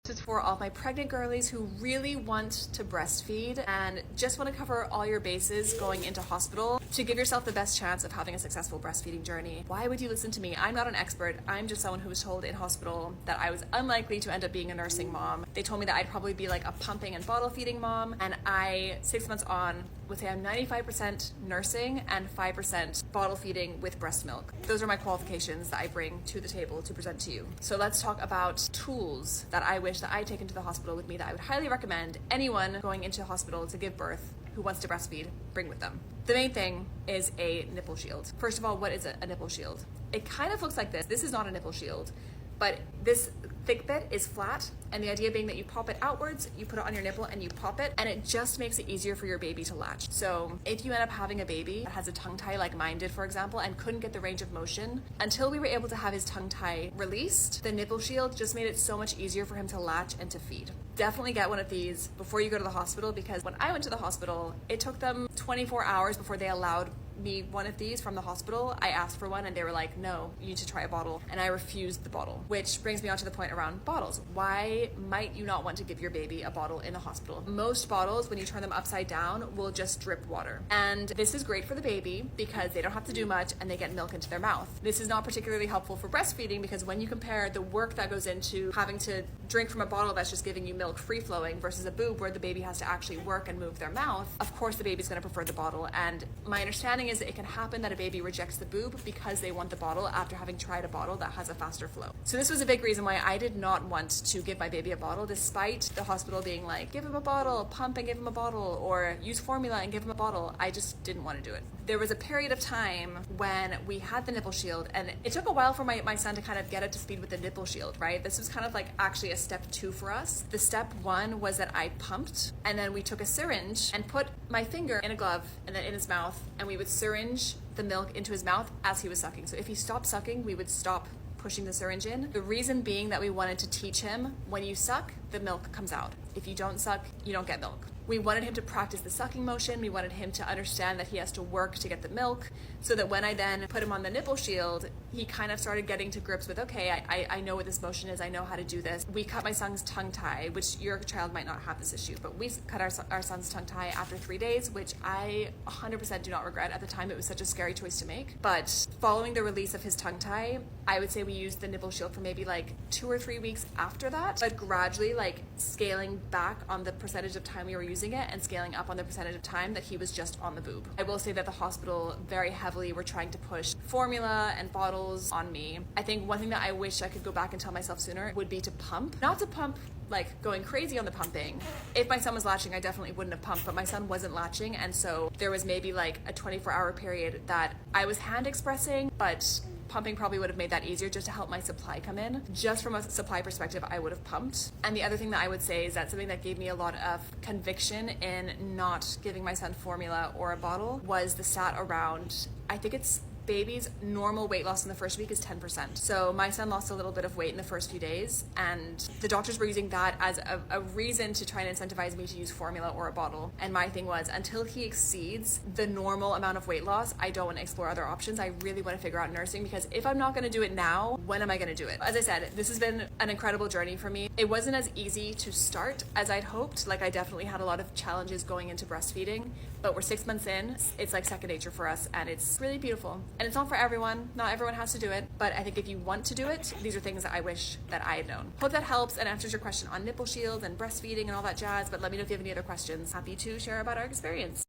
This is for all my pregnant girlies who really want to breastfeed and just want to cover all your bases going into hospital to give yourself the best chance of having a successful breastfeeding journey. Why would you listen to me? I'm not an expert. I'm just someone who was told in hospital that I was unlikely to end up being a nursing mom. They told me that I'd probably be like a pumping and bottle feeding mom, and I, 6 months on, would say I'm 95% nursing and 5% bottle feeding with breast milk. Those are my qualifications that I bring to the table to present to you. So let's talk about tools that I wish that I take into the hospital with me that I would highly recommend anyone going into hospital to give birth who wants to breastfeed bring with them. The main thing is a nipple shield. First of all, what is a nipple shield? It kind of looks like this. This is not a nipple shield, but this thick bit is flat, and the idea being that you pop it outwards, you put it on your nipple and you pop it, and it just makes it easier for your baby to latch. So if you end up having a baby that has a tongue tie like mine did, for example, and couldn't get the range of motion, until we were able to have his tongue tie released, the nipple shield just made it so much easier for him to latch and to feed. Definitely get one of these before you go to the hospital, because when I went to the hospital, it took them 24 hours before they allowed me one of these from the hospital. I asked for one and they were like, no, you need to try a bottle, and I refused the bottle. Which brings me on to the point around bottles. Why might you not want to give your baby a bottle in the hospital? Most bottles, when you turn them upside down, will just drip water. And this is great for the baby because they don't have to do much and they get milk into their mouth. This is not particularly helpful for breastfeeding because when you compare the work that goes into having to drink from a bottle that's just giving you milk free flowing versus a boob where the baby has to actually work and move their mouth, of course the baby's going to prefer the bottle. And my understanding is that it can happen that a baby rejects the boob because they want the bottle after having tried a bottle that has a faster flow. So this was a big reason why I did not want to give my baby a bottle, despite the hospital being like, give him a bottle, pump and give him a bottle, or use formula and give him a bottle. I just didn't want to do it. There was a period of time when we had the nipple shield, and it took a while for my son to kind of get up to speed with the nipple shield, right? This was kind of like actually a step 2 for us. The step 1 was that I pumped, and then we took a syringe and put my finger in a glove and then in his mouth, and we would syringe the milk into his mouth as he was sucking. So if he stopped sucking, we would stop pushing the syringe in. The reason being that we wanted to teach him, when you suck, the milk comes out. If you don't suck, you don't get milk. We wanted him to practice the sucking motion. We wanted him to understand that he has to work to get the milk, so that when I then put him on the nipple shield, he kind of started getting to grips with, okay, I know what this motion is. I know how to do this. We cut my son's tongue tie, which your child might not have this issue, but we cut our son's tongue tie after 3 days, which I 100% do not regret. At the time, it was such a scary choice to make. But following the release of his tongue tie, I would say we used the nipple shield for maybe like 2 or 3 weeks after that, but gradually like scaling back on the percentage of time we were using it and scaling up on the percentage of time that he was just on the boob. I will say that the hospital very heavily were trying to push formula and bottles on me. I think one thing that I wish I could go back and tell myself sooner would be to pump. Not to pump like going crazy on the pumping. If my son was latching, I definitely wouldn't have pumped, but my son wasn't latching, and so there was maybe like a 24-hour period that I was hand expressing, but pumping probably would have made that easier just to help my supply come in. Just from a supply perspective, I would have pumped. And the other thing that I would say is that something that gave me a lot of conviction in not giving my son formula or a bottle was the stat around, I think it's baby's normal weight loss in the first week is 10%. So my son lost a little bit of weight in the first few days, and the doctors were using that as a reason to try and incentivize me to use formula or a bottle. And my thing was, until he exceeds the normal amount of weight loss, I don't want to explore other options. I really want to figure out nursing, because if I'm not going to do it now, when am I going to do it? As I said, this has been an incredible journey for me. It wasn't as easy to start as I'd hoped. Like, I definitely had a lot of challenges going into breastfeeding, but we're 6 months in. It's like second nature for us, and it's really beautiful. And it's not for everyone. Not everyone has to do it, but I think if you want to do it, these are things that I wish that I had known. Hope that helps and answers your question on nipple shields and breastfeeding and all that jazz, but let me know if you have any other questions. Happy to share about our experience.